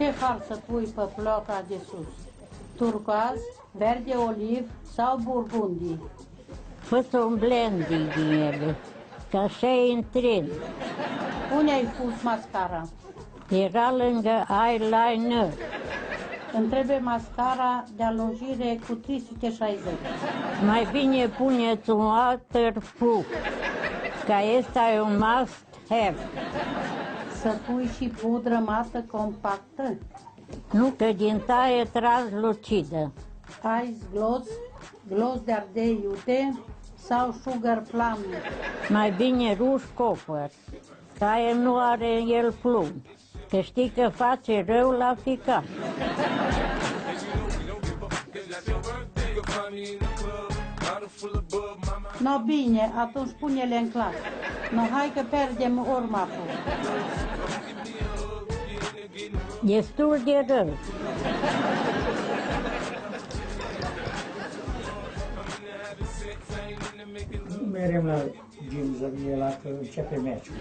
Ce har să pui pe ploaca de sus? Turcoaz, verde oliv sau burgundii? Fă-ți un blending din ele, că așa e în trend. Unde ai pus mascara? Era lângă eyeliner. Îmi trebuie mascara de alungire cu 360. Mai bine puneți un waterproof, că ăsta e un must have. Să pui și pudră mată compactă? Nu, că din taie translucidă. Ice gloss, gloss de ardei iute sau sugar plum? Mai bine ruș copăr, taie nu are în el plumb, că știi că face rău la ficat. No bine, atunci pune-le în clasă. No hai că pierdem urma. Destul de rău. Merem la gym, la că începe meciul.